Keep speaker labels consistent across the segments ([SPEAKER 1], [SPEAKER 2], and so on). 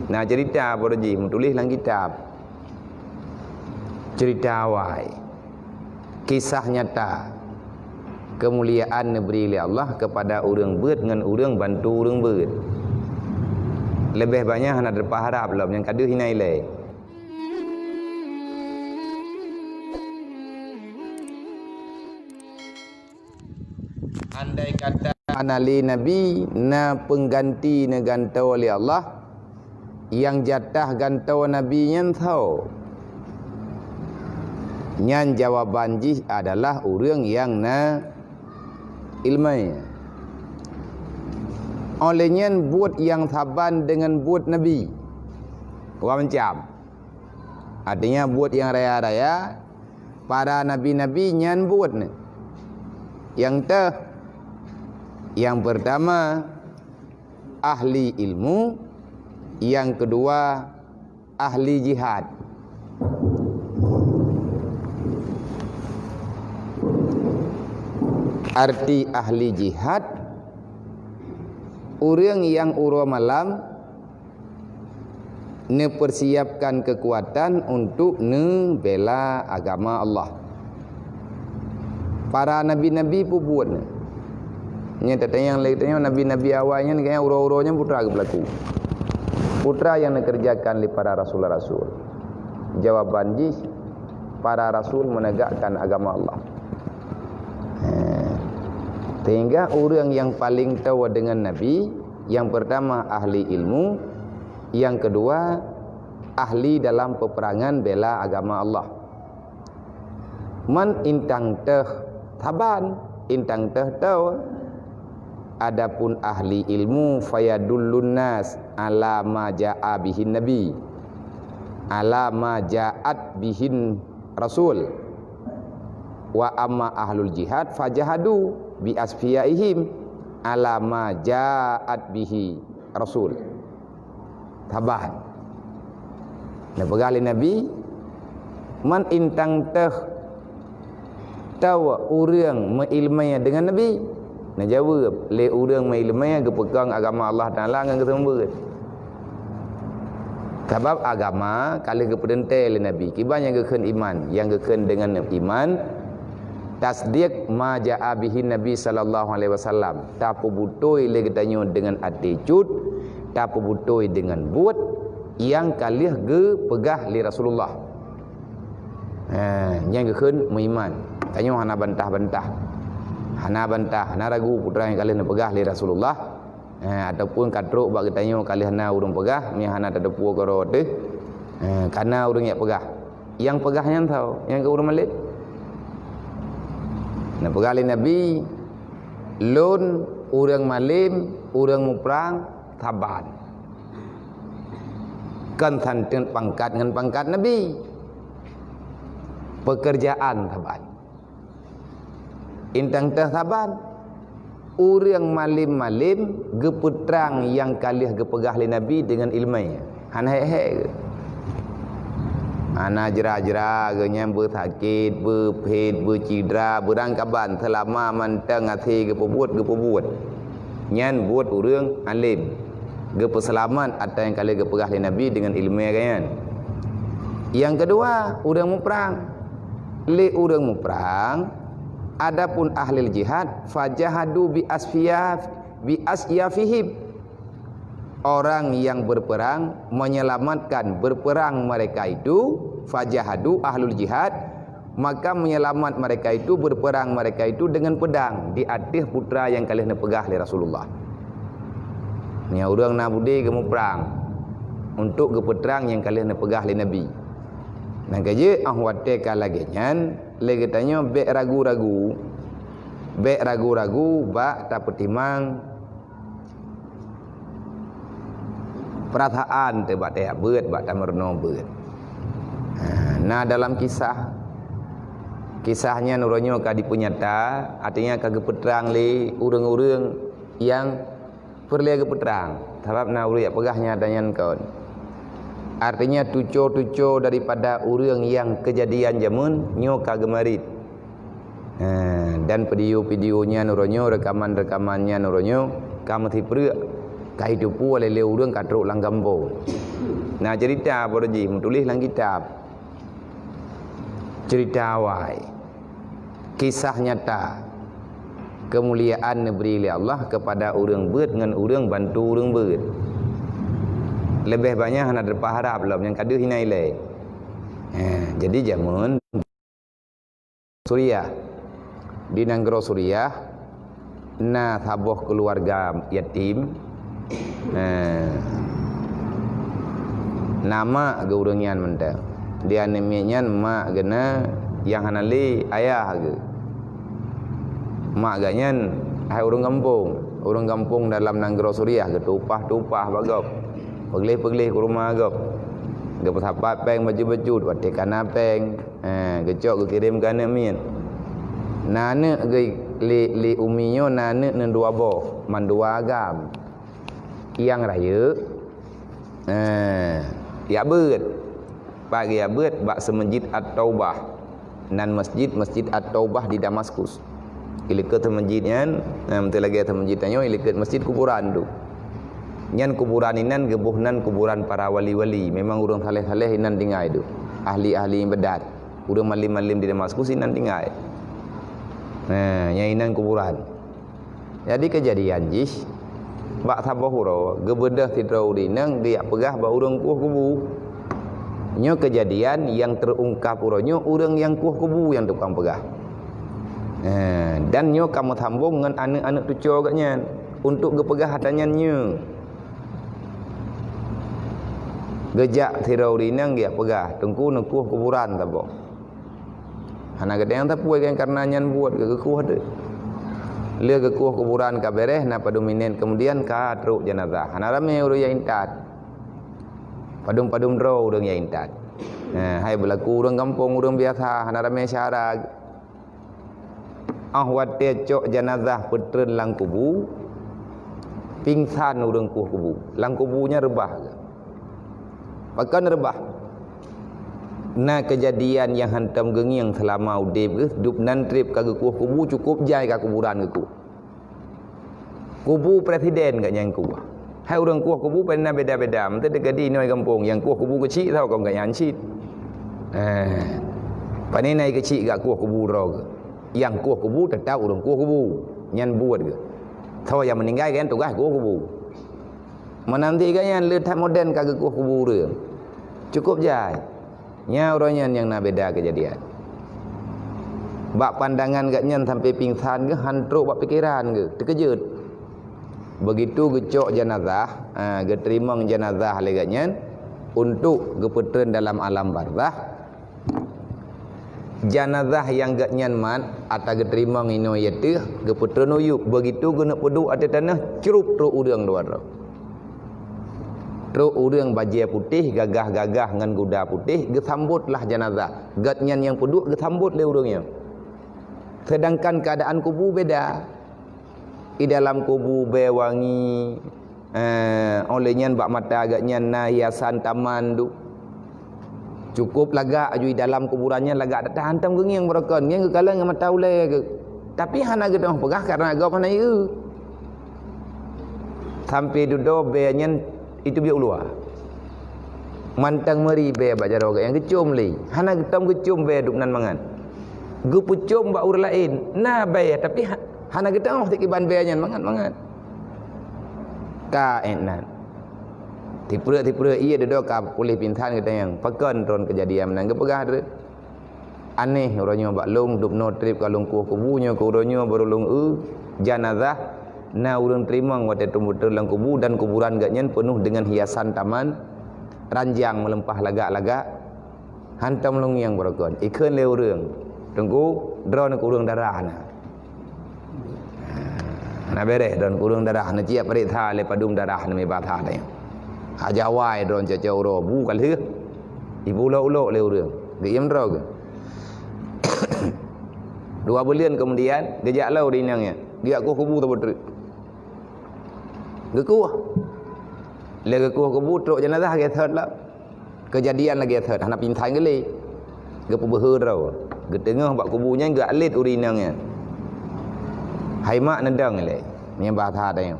[SPEAKER 1] Nah cerita apa ji tulis dalam kitab. Cerita awal. Kisah nyata kemuliaan diberi oleh Allah kepada orang beut dengan orang bantu orang beut. Lebih banyak nak berharap belum yang kada hinai. Andai kata anali Nabi na pengganti na gantau oleh Allah, yang jatah gantau Nabi nyan tahu. Nyan jawaban jih adalah orang yang na ilmu. Olehnya buat yang saban dengan buat Nabi. Wah macam. Artinya buat yang raya-raya, para nabi-nabi nyan buat ni. Yang pertama ahli ilmu, yang kedua ahli jihad. Arti ahli jihad, orang yang urus malam persiapkan kekuatan untuk membela agama Allah. Para nabi-nabi pun buat ni. Yang lainnya nabi-nabi awalnya ni kayaknya uro-uronya putra ke berlaku. Putra yang dikerjakan oleh para rasul-rasul. Jawaban jis, para rasul menegakkan agama Allah. Sehingga orang yang paling tahu dengan Nabi, yang pertama ahli ilmu, yang kedua ahli dalam peperangan bela agama Allah. Man intang teh taban, intang teh tahu. Adapun ahli ilmu fayadullun nas ala ma jaa bihin nabi, ala ma jaat bihin rasul. Wa amma ahlul jihad fajahadu bi asfiyaihim ala ma jaat bihi rasul. Taban. Nah pegali Nabi man intang teh tahu orang mengilmai dengan Nabi. Nak jawab le orang mengilmai ke pegang agama Allah Taala dengan kesembuhan. Sebab agama kalau ke pedentai le Nabi, kibanya ke iman, yang ke dengan iman tasdiq ma jaa bihi Nabi sallallahu alaihi wasallam. Tapu butoi le ketanyo dengan attitude, tapu butoi dengan buat yang kalih ge pegah li Rasulullah. Yang ke meiman. Tanyo hana bantah-bantah. Hana bantah, hana ragu putra yang kalian pegah li Rasulullah, ataupun katruk bagi tanya kalian hana urung pegah, ni hana tak ada puak karo tu, karena urung yang pegah. Yang pegahnya tahu, yang ke urung malik. Nah pegah li Nabi, lun urang malim, urang muprang, taban. Kan santen pangkat dengan pangkat Nabi, pekerjaan taban. Intang tahaban orang malim-malim geputrang yang kalih gepegah li Nabi dengan ilmunya. Han hek-hek. Ana jera-jera genya bersakit, berpet, bercidra, berangkaban selama mantang ati gepebuat. Nyan buat orang alim. Gepeselamat atau yang kalih gepegah li Nabi dengan ilmunya kan. Yang kedua, orang muprang. Li orang muprang adapun ahli jihad fajahadu bi asyafihim, orang yang berperang menyelamatkan berperang mereka itu, fajahadu ahlul jihad, maka menyelamat mereka itu, berperang mereka itu dengan pedang di atas putra yang kalian pegah oleh Rasulullah. Ni orang nabudi kamu perang untuk kepetrang yang kalian pegah oleh Nabi. Nah kaje ahwate lagi nyan lagi tanya bek ragu-ragu bak tak pertimang perasaan te bak tak beut bak tak merno beut. Nah dalam kisahnya nuronyo ka dipunyata, artinya ka kepetrang li urang-urang yang perlu kepetrang sebab na urang pegahnya danyan kawan. Artinya tuco-tuco daripada orang yang kejadian jamun nyo kagemarit. Dan video-videonya nuronyo, rekaman-rekamannya nuronyo kamati peruk kahidupu oleh orang katruk lang gambo. Nah cerita apa Ji? Menulis dalam kitab. Cerita awal. Kisah nyata. Kemuliaan diberi oleh Allah kepada orang ber dengan orang bantu orang ber. Lebih banyak nak berharap lah yang kada hinai. Jadi zaman Suriah di negara Suriah na sabuh keluarga yatim nama ke urangian mentah dia namanya mak gena yang hanali ayah ke mak ganyan hai orang kampung dalam negara Suriah ke tupah bagap peglih ke rumah agap ke sapat peng baju watekan apeng kecok ke kirim kana min nane ge li umiyo nane nan dua boh man dua agam yang raya ya beut pagi ya beut bak semasjid At-Taubah nan masjid At-Taubah di Damaskus ileket masjidnya nanti lagi ada masjidnya ileket masjid kuburan tu nyan kuburan inan gebuhnan kuburan para wali-wali memang urang saleh-saleh inan tinggal itu ahli-ahli ibadat urang malim-malim di Damaskus inan tinggal nyainan kuburan. Jadi kejadian jis bak sabahuro gebedah tidrau dinang dia pegah ba urang kuah kubu. Nyo kejadian yang terungkap uronyo urang yang kuah kubu yang tukang pegah. Dan nyo kamu sambung dengan anak-anak tuco agaknya untuk gepegah hatanya nyo. Gejak tidrau dinang dia pegah tengku nak kuah kuburan tabok. Hana gedeng tapu yang karena nyan buat ke kuah tu. Lia ke kuah kuburan ka bereh na paduminen kemudian ka truk jenazah. Hana rame urang yang intat. Padum dro urang yang intat. Hai berlaku urang kampung urang biasa hana rame syara. Wate cok jenazah petren lang kubu. Pingsan urang kuah kubu. Lang kubunya rebah. Bahkan rebah. Nah kejadian yang hantam gengiang selama udip ke dup nan trip ka kuah kubu cukup jai ka kuburan ke kubu presiden gak yang kuah hai urang kuah kubu pernah beda-beda mesti dekat di noi kampung yang kuah kubu kecil tau kau gak nyancit pani nai kecil gak kuah kubu rog yang kuah kubu tetap urang kuah kubu nyan buat ke tau yang meninggal kan tugas kuah kubu menanti kan yang letak modern ka kuah kubu reng cukup jai nya orangnya yang nak beda kejadian. Bak pandangan gaknya sampai pingsan ke hantruk bak pikiran ke terkejut. Begitu gecok jenazah, geterima jenazah leganya untuk gepetren dalam alam barzah. Jenazah yang gaknya man atau geterima ngino yaitu gepetren uyuk. Begitu guna pedu ada tanah cerup ro urang dua. Truk urang baju putih gagah-gagah dengan kuda putih gesambutlah jenazah. Gatnyan yang peduk gesambut le urangnya. Sedangkan keadaan kubu beda. Di dalam kubu bewangi olehnya bak mata agaknya na hiasan taman tu. Cukup lagak di dalam kuburannya lagak tak hantam gengiang berakon. Yang kekala dengan mata ulai ke. Tapi hana gedong pegah karena agak mana itu. Sampai duduk beanyan itu biar luar mantang meri be bak jaroga yang kecum li hana getam kecum be duk nan mangan gu pucum bak ur lain na be tapi hana getam tik iban be nyan mangan ka enan tipre iya dedo ka pulih pintan kita yang pekan ron kejadian nang gepegah de aneh orangnya bak long duk no trip kalung kuah kubunya ku orangnya baru long jenazah na urang terima wate tumbuh lang kubu dan kuburan gaknyan penuh dengan hiasan taman ranjang melempah lagak-lagak hantam long yang berakon ikeun le urang tunggu drone ku urang darah na beres drone ku urang darah na ciap perintah le padum darah na me batha teh aja wai drone cecau ro bu kal he ibu lo le urang geyem dro ke 2 bulan kemudian gejak lau dinangnya dia kubu tu gekuah le gekuah kubu truk jenazah ge thot lah kejadian lagi thot hana pintai gele gepu beher rau getengah bak kubunya ge alit urinangnya hai mak nendang le ni bahasa dah yang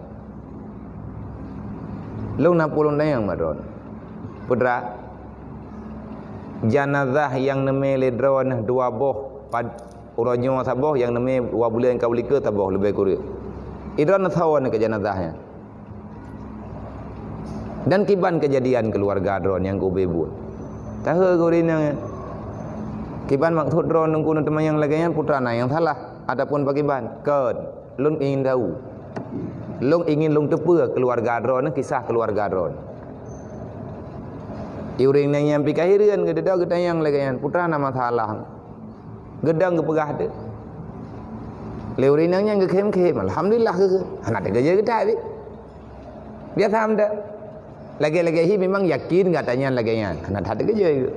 [SPEAKER 1] lu na pulun dah yang maron Putra janazah yang nemele drone 2 boh uronyo saboh yang neme 2 bulan kau lika taboh lebih kurang. Idron thawan ke janazahnya. Dan kiban kejadian keluarga drone yang ku bebun. Tahu gurinang kiban maksud drone nungku teman yang laganya putrana yang salah adapun pakiban ken lun ingin tahu. Lung ingin lung tepa keluarga drone kisah keluarga drone. Iuring nang yang pikaireun ke dedak ke yang laganya putrana masalah. Gedang ke pegah tu. Leurinang yang ke kem-kem alhamdulillah ke. Anak dia kerja kita ni. Dia faham tak? Lagi-lagi hi memang yakin katanya laganya. Anak dia kerja ke.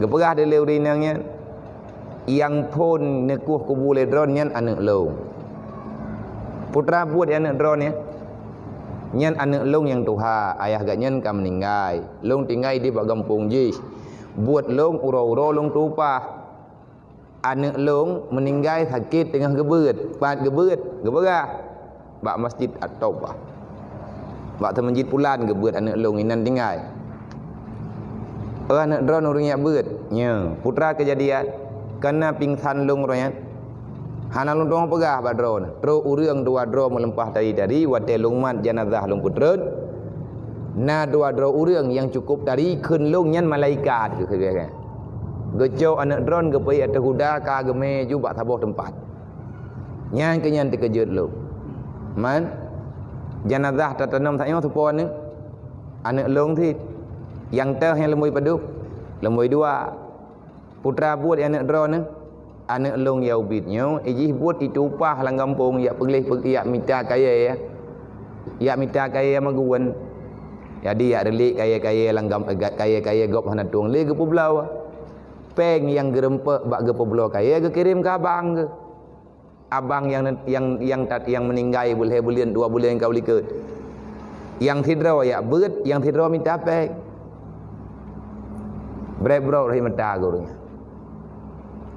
[SPEAKER 1] Ke pegah dia leurinangnya yang pun nekuh kubur drone nyan anak long. Putra buat anak drone ya. Nyan anak long yang tuha ayah gatnyan kam meninggal. Long tinggal di bak kampung ji. Buat long uro-uro long tupah. Anak long meninggal sakit tengah gebet, geberah. Bak masjid At-Taubah. Bak te masjid Pulan gebet anak long inan tinggal. Anak drone orang yak bet. Nya, putra kejadian kena pingsan long royan. Hana long dong pegah bak drone. Tro urang 2 drone melempah dari wate longmat jenazah long putra. Na 2 drone urang yang cukup dari keun long nyan malaikat ke kan. Gejau anak drone ke pai atas kuda ka geme jubak saboh tempat. Nyan ke nyan terkejut lu. Man jenazah tertanam tak nyo tepon ni. Anak long thi yang teh yang lemui paduk. Lemui 2. Putra buat anak drone ni. Anak long ya ubitnya iji buat itu upah lang kampung ya pelih ya minta kaya ya. Ya minta kaya maguan. Jadi ya delik kaya-kaya lang kaya-kaya gop hana tuang le ke pulau. Peng yang gerempek bak ge poblo kaya ge kirim ke abang ke. Abang yang meninggal boleh bulan 2 bulan kau liket. Yang tidro ya bet, yang tidro minta peng. Bro rahimata gurunya.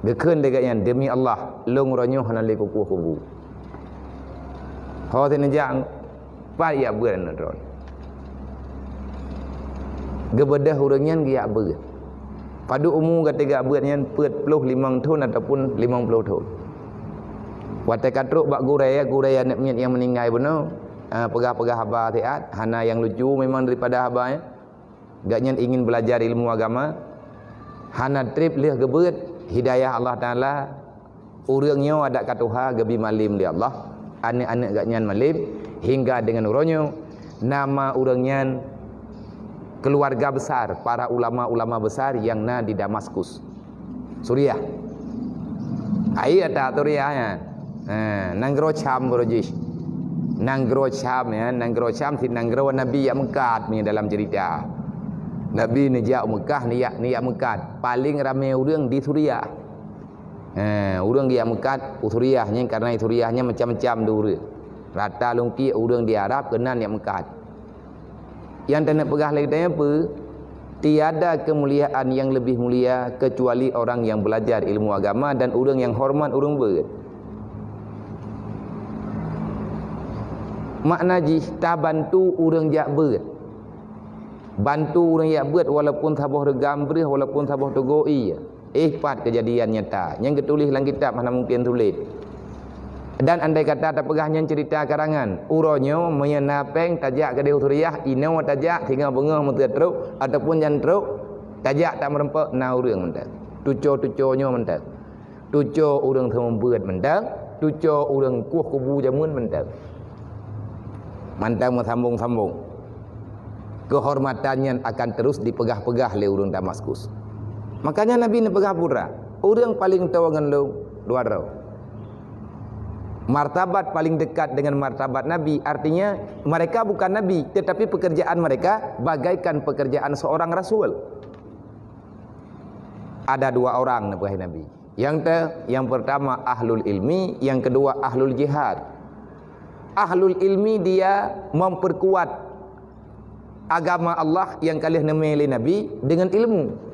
[SPEAKER 1] Gekeun dekat yang demi Allah long ronyo hana le kuku kubu. Ho tin jang pa ya beun dron. Gebedah urangnya ge ya beun. Padu umur ketiga buatnya 45 tahun ataupun 50 tahun. Watai katruk bak gurai anak yang meninggal benar. Pegah-pegah haba tiat. Hana yang lucu memang daripada habanya. Gaknya ingin belajar ilmu agama. Hana trip lihat gebet. Hidayah Allah Ta'ala. Urangnya ada katuha gebi malim di Allah. Anak-anak gaknya malim. Hingga dengan uronyo. Nama urangnya keluarga besar, para ulama-ulama besar yang na di Damaskus, Suriah. Ayat Suriahnya. Nanggro Cham berjis. Nanggro Cham ya, Nanggro Cham si nanggro Nabi yang Mekah ni dalam cerita. Nabi ni jak Mekah ni yak Mekah. Paling ramai orang di Suriah. Orang di Mekah, Suriahnya karena Suriahnya macam-macam dulu. Rata lungki orang di Arab kena yak Mekah. Yang tak nak pegah lagi apa? Tiada kemuliaan yang lebih mulia kecuali orang yang belajar ilmu agama dan orang yang hormat orang ber. Makna jih ta bantu orang jak ber. Bantu orang jak ber walaupun saboh regambrih walaupun saboh togoi. Pat kejadian nyata. Yang ketulis dalam kitab mana mungkin tulis. Dan andai kata tak pegahnya cerita karangan uronyo menyenapeng tajak ke Suriah ino tajak hingga bengah mutia teruk ataupun jan teruk tajak tak merempak na urang mentak tuco-tuconyo mentak tuco urang semembeut mentak tuco urang kuah kubu jamun mentak mantang sambung-sambung kehormatannya akan terus dipegah-pegah oleh urang Damaskus. Makanya Nabi ni pegah pura urang paling tahu dengan lu 2 rau. Martabat paling dekat dengan martabat Nabi artinya mereka bukan Nabi tetapi pekerjaan mereka bagaikan pekerjaan seorang Rasul. Ada 2 orang Nabi. Yang pertama ahlul ilmi, yang kedua ahlul jihad. Ahlul ilmi dia memperkuat agama Allah yang kalian nemeli Nabi dengan ilmu.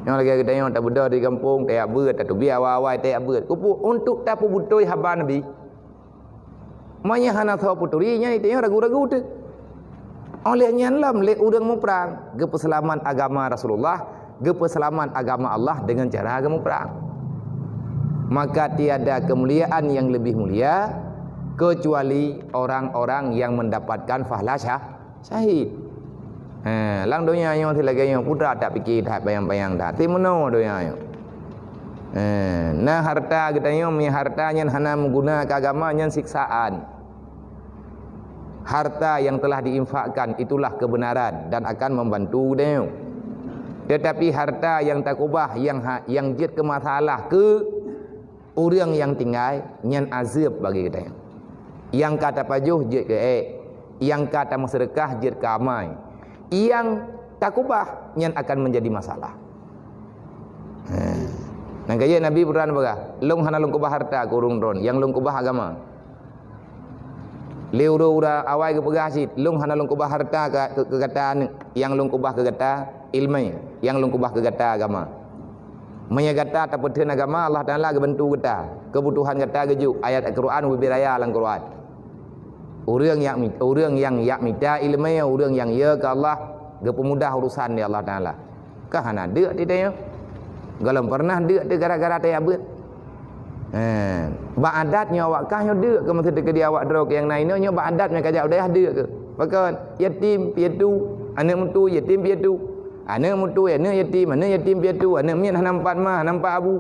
[SPEAKER 1] Yang lagi kita yang tak beda di kampung, tak ber, tak tu biar awal tak ber. Kupu untuk tak putui haba Nabi. Manya hana tahu putuinya itu yang ragu-ragu tu. Oleh nyanlam le urang mu perang, ge peselaman agama Rasulullah, ge peselaman agama Allah dengan cara agama perang. Maka tiada kemuliaan yang lebih mulia kecuali orang-orang yang mendapatkan pahala syahid. Lang dunia yo thì là cái yo putra tak fikir tak bayang-bayang dah. Ti mono dunia yo. Nah harta kita yo mi harta yang hana menggunakan agama yang siksaan. Harta yang telah diinfakkan itulah kebenaran dan akan membantu dia. Tetapi harta yang takubah yang jid ke masalah ke orang yang tinggal nyan azab bagi kita. Yang kata pajuh jid ke yang kata masyarakat jid ke amai. Yang takubah nyan akan menjadi masalah. Nang kaya Nabi beran baga, long hana long kubah harta kurung ron, yang long kubah agama. Leuro ura awai ke pegasit, long hana long kubah harta ke kata yang long kubah ke kata ilmu, yang long kubah ke kata agama. Menyagata tak pertun agama Allah Taala ke bantu kita, kebutuhan kita keju ayat Al-Quran wibiraya lang Quran. Orang yang yak minta ilmu, orang yang ya ke Allah, ke pemudah urusan dia Allah Taala. Kah hana deuk di dia. Galam pernah deuk de gara-gara dia beut. Ba adatnya awak kah nyo deuk ke masa dekat dia awak dro ke yang lain nyo ba adatnya kajak dah deuk ke. Pakan yatim piatu, anak mutu yatim piatu. Anak mutu anak yatim piatu, anak mien nampak mah nampak abu.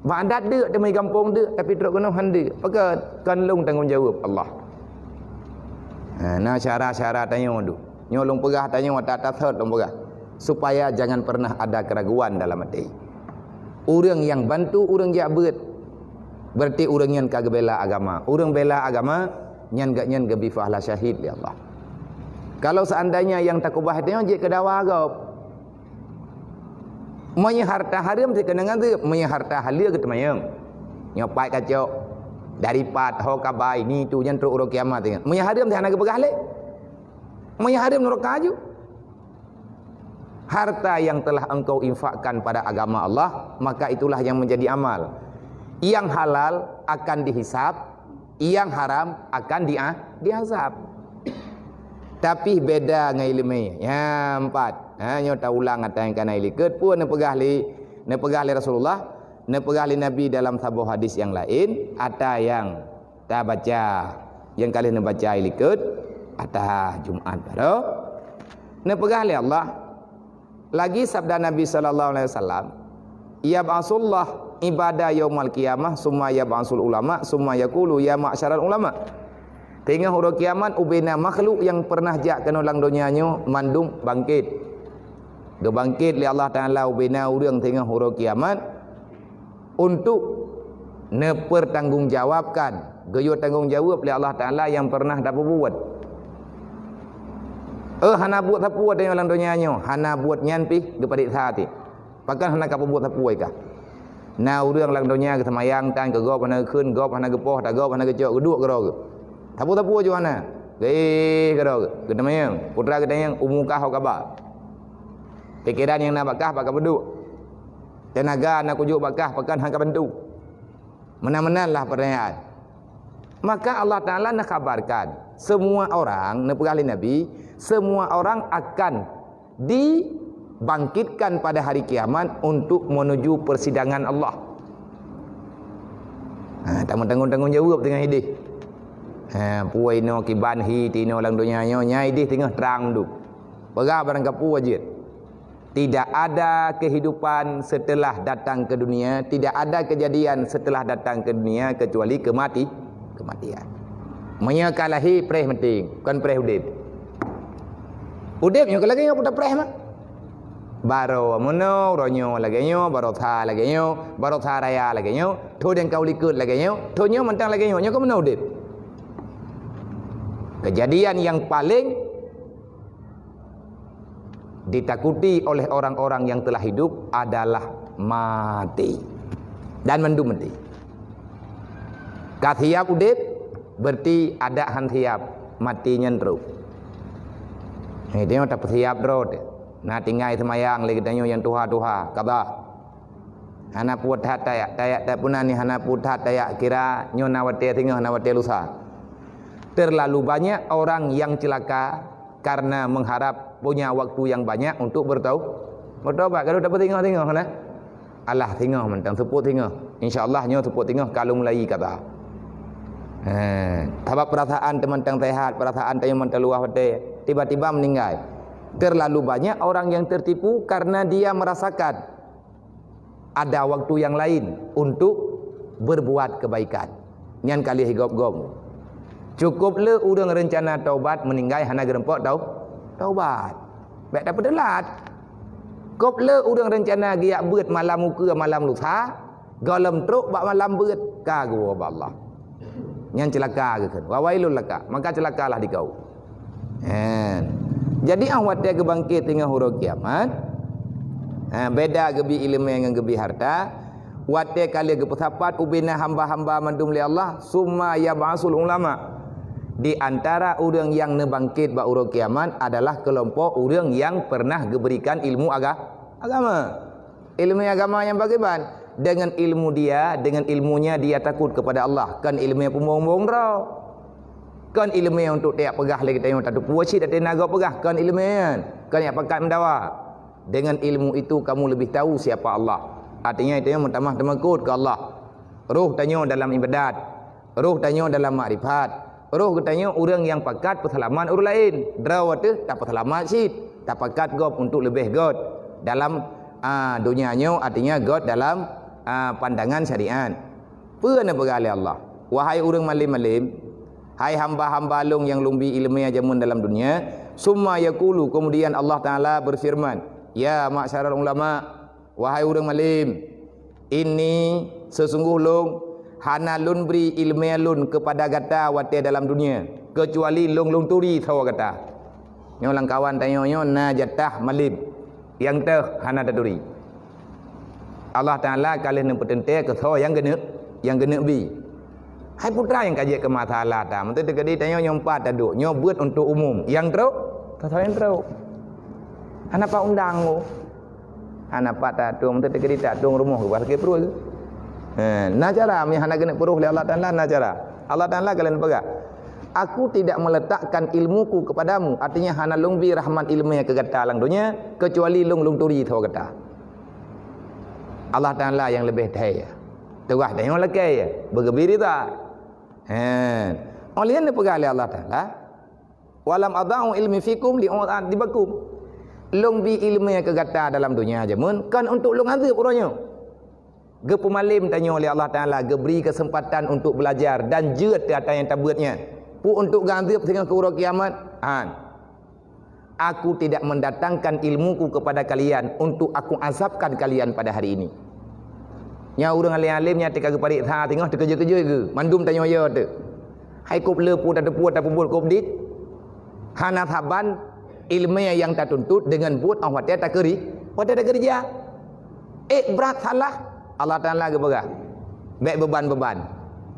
[SPEAKER 1] Ba adat deuk de mai kampung deuk tapi truk kena hande. Pakan kan long tanggungjawab Allah. Nah cara-cara tanya tu. Nyolong pegah tanya tak third long pegah. Supaya jangan pernah ada keraguan dalam hati. Orang yang bantu orang jak beut. Berarti orang yang kagak bela agama. Orang bela agama nyan gak nyan gebi fahla syahid ya Allah. Kalau seandainya yang takubah tanya je ke dawa agap. Monya harta haram te kenangan tu, monya harta halal ke temayang. Nyopai kacau daripat ho kabai ni tu yang teruk kiamat tengah. Monya haram te hana ke begah le. Monya haram neraka aju. Harta yang telah engkau infakkan pada agama Allah, maka itulah yang menjadi amal. Yang halal akan dihisab, yang haram akan diazab. Tapi beda dengan ilmu. Ya empat. Nyo ta ulang kata yang kana ilikut pun ne pegah li Rasulullah, ne pegah li Nabi dalam sebuah hadis yang lain, ada yang ta baca, yang kali ne baca ilikut, ada Jumat baru. Ne pegah li Allah. Lagi sabda Nabi sallallahu alaihi wasallam, ya ba'asullah ibadah yaumul qiyamah summa ya ba'asul ulama summa yaqulu ya ma'syaral ulama. Tengah huruf kiamat ubina makhluk yang pernah jak kena lang dunianya mandung bangkit. Ge bangkit li Allah Taala ubina urang tengah huruf kiamat untuk ne pertanggungjawabkan. Ge tanggungjawab li Allah Taala yang pernah dak buat. Hana buat apa ada dalam dunianya, hana buat nyanpi kepada hati. Pakan hana kapa buat apa ikah. Nah urang dalam dunia ke semayang tan ke gop hana keun gop hana gepoh tak gop hana kecok kedua ke ro. Tapu-tapu jo hana. Ge ke ro ke semayang putra ke tayang umukah ho kaba. Pikiran yang nak bakah bakah beduk. Tenaga nak kujuk bakah pakan hang bantu. Menan-menanlah pertanyaan. Maka Allah Taala nak kabarkan semua orang nak perali Nabi, semua orang akan dibangkitkan pada hari kiamat untuk menuju persidangan Allah. Tanggung jawab tengah hidup. Puai no kiban hi tino lang dunia nyo nyai di tengah terang du. Pegah barang kapu wajib. Tidak ada kehidupan setelah datang ke dunia, tidak ada kejadian setelah datang ke dunia kecuali kematian. Menyakalahi preh penting, bukan preh udip. Udip nyo lagi nyo putar preh mah. Baro mono ronyo lagi nyo, baro tha lagi nyo, baro tha raya lagi nyo, tho den kau likut lagi nyo, tho nyo mentang lagi nyo ko mono udip. Kejadian yang paling ditakuti oleh orang-orang yang telah hidup adalah mati dan mendung mati. Kathiap udip berarti ada hantiap matinya terus. Ini dia tak siap drod. Nah tinggal semayang lagi tanya yang tuha kaba. Hana putat tayak tak punah ni hana putat tayak kira nyona wate tinggal hana wate lusa. Terlalu banyak orang yang celaka karena mengharap punya waktu yang banyak untuk bertaubat. Kalau dapat tengok nah. Alah tengok mentang seput tengok. Insya-Allah nyo seput tengok kalau mulai kata. Sebab perasaan teman-teman sehat, perasaan teman luah hati, tiba-tiba meninggal. Terlalu banyak orang yang tertipu karena dia merasakan ada waktu yang lain untuk berbuat kebaikan. Nyan kali higop-gom. Cukup le urang rencana taubat meninggal hana gerempok taubat. Baik dapat delat. Kop le urang rencana giak beut malam muka malam lusa, galam truk bak malam beut ka gua Allah. Nyan celaka ke kan. Wa wailul laka. Maka celakalah di kau. Jadi awat dia kebangkit tengah huruf kiamat. Beda gebi ilmu dengan gebi harta. Wate kali ge pesapat ubina hamba-hamba mandum li Allah summa yab'asul ulama. Di antara orang yang nebangkit ba huruf kiamat adalah kelompok orang yang pernah diberikan ilmu agama. Ilmu agama yang bagaimana? Dengan ilmu dia, dengan ilmunya dia takut kepada Allah. Kan ilmu yang pembohong-bohong rau. Kan ilmu yang untuk dia pegah lagi tengok tak ada puasi tak ada naga pegah. Kan ilmu yang kan yang pakat mendawa. Dengan ilmu itu kamu lebih tahu siapa Allah. Artinya itu yang mentamah temakut ke Allah. Ruh tanya dalam ibadat. Ruh tanya dalam makrifat. Ruh tanya orang yang pakat perselamat orang lain. Drawat tu tak perselamat sih. Tak pakat gop untuk lebih god dalam dunianya, artinya god dalam pandangan syariat. Pernah bergali Allah. Wahai orang malim-malim, hai hamba-hamba long yang lumbi ilmu jamun dalam dunia, summa yaqulu, kemudian Allah Taala berfirman, ya ma'syaral ulama, wahai orang malim, ini sesungguh long hana lun beri ilmu lun kepada gata wate dalam dunia, kecuali long turi sawa gata. Nyo lang kawan tanya nyo na jatah malim yang teh hana taduri. Allah Taala kalian yang petente ke so yang gena bi. Hai putra yang kaji ke masalah ta. Menteri tegadi tanya nyo empat taduk, nyo buat untuk umum. Yang teruk, so yang teruk. Hana pa undang lo. Hana pa ta tu menteri tegadi tak tung rumah ke pasal perlu ke. Nah cara mi hana gena peruh oleh Allah Taala nah cara. Allah Taala kalian pegang. Aku tidak meletakkan ilmuku kepadamu. Artinya hana lungbi rahmat ilmu yang kegata lang dunia kecuali lung turi tho kata. Allah Taala yang lebih daya. Terah tengok lekai ya. Bergebiri tak. Oleh yang dipegang oleh Allah Taala. Walam adau ilmi fikum li'u'ad dibakum. Lungbi ilmu yang kegata dalam dunia aja mun kan untuk lung azab orangnya. Ge pemalim tanya oleh Allah Taala, ge beri kesempatan untuk belajar dan jeut atas yang tabuatnya. Pu untuk ganzib dengan ke urang kiamat. Aku tidak mendatangkan ilmuku kepada kalian untuk aku azabkan kalian pada hari ini. Nya urang alim-alimnya tika ke parik tha tengah terkeje-keje ke. Mandum tanya ya tu. Hai kop le pu tak puat tak pembul kop dit. Hana saban ilmu yang tak tuntut dengan buat awat tak keri. Wate tak kerja. Berat salah. Allah Taala ke pegah. Baik beban-beban.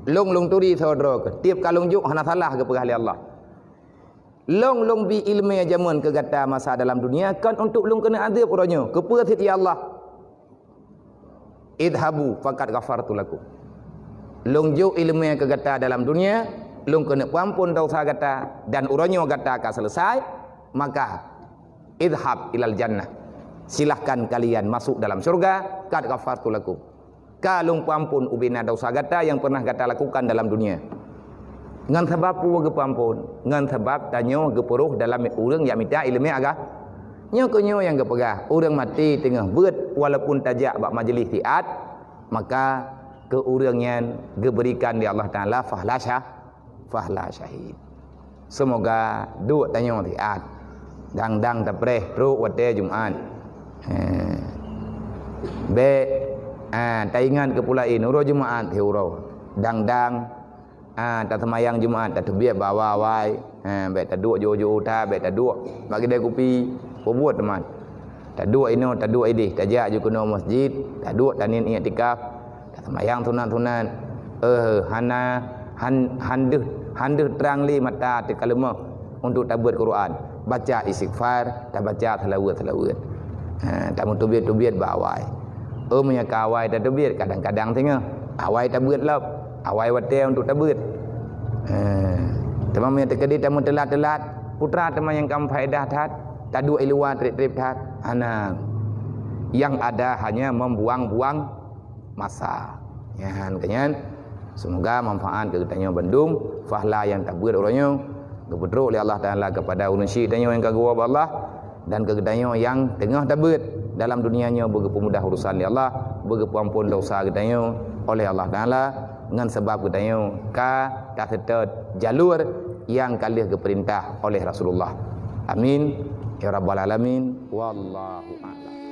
[SPEAKER 1] Long turi saudara ke. Tiap kalung juk hana salah ke pegah Allah. Long bi ilmu jaman ke gata masa dalam dunia kan untuk long kena azab orangnya. Kepa siti Allah. Idhabu faqad ghafartu lakum. Long juk ilmu yang ke gata dalam dunia, long kena ampun dosa gata dan orangnya gata akan selesai, maka idhab ilal jannah. Silahkan kalian masuk dalam surga, qad ghafartu lakum. Kalung pampun ubina dosa gata yang pernah gata lakukan dalam dunia. Ngan sebab puwa ge pampun, ngan sebab tanyo ge peruh dalam urang yang minta ilmu agak. Nyo kenyo yang ge pegah, urang mati tengah beut walaupun tajak bak majlis tiat, maka ke urang yang ge berikan di Allah Taala fahla syahid. Semoga duk tanyo tiat. Dang tapreh ru wate Jumaat. Taingan ke pulain uro Jumaat he uro dang tak semayang Jumaat tak terbiak bawa wai baik tak duk jo ta baik tak duk bagi dia kopi buat teman tak duk ini tak duk ini tak jak juga no masjid tak duk tanin i'tikaf tak semayang tunan handeh terang li mata te kalemah untuk tabat Quran baca istighfar tak baca selawat tak mutubit bawai punya kawai tak terbit kadang-kadang tengah awai tak beut lap awai wate untuk tak beut tamam yang terkedi tamu telat putra teman yang kamu faedah tat tadu iluan trip tat anak yang ada hanya membuang-buang masa ya kan. Semoga manfaat kegiatannya Bandung fahla yang tak orangnya kebetul oleh Allah Taala kepada unusi dan yang kagua Allah dan kegiatannya yang tengah tabut dalam dunianya begitu mudah urusan ya Allah begitu ampun dosa kegiatannya oleh Allah Taala dengan sebab kegiatannya tak serta jalur yang kalih keperintah oleh Rasulullah. Amin ya rabbal alamin wallahu a'lam.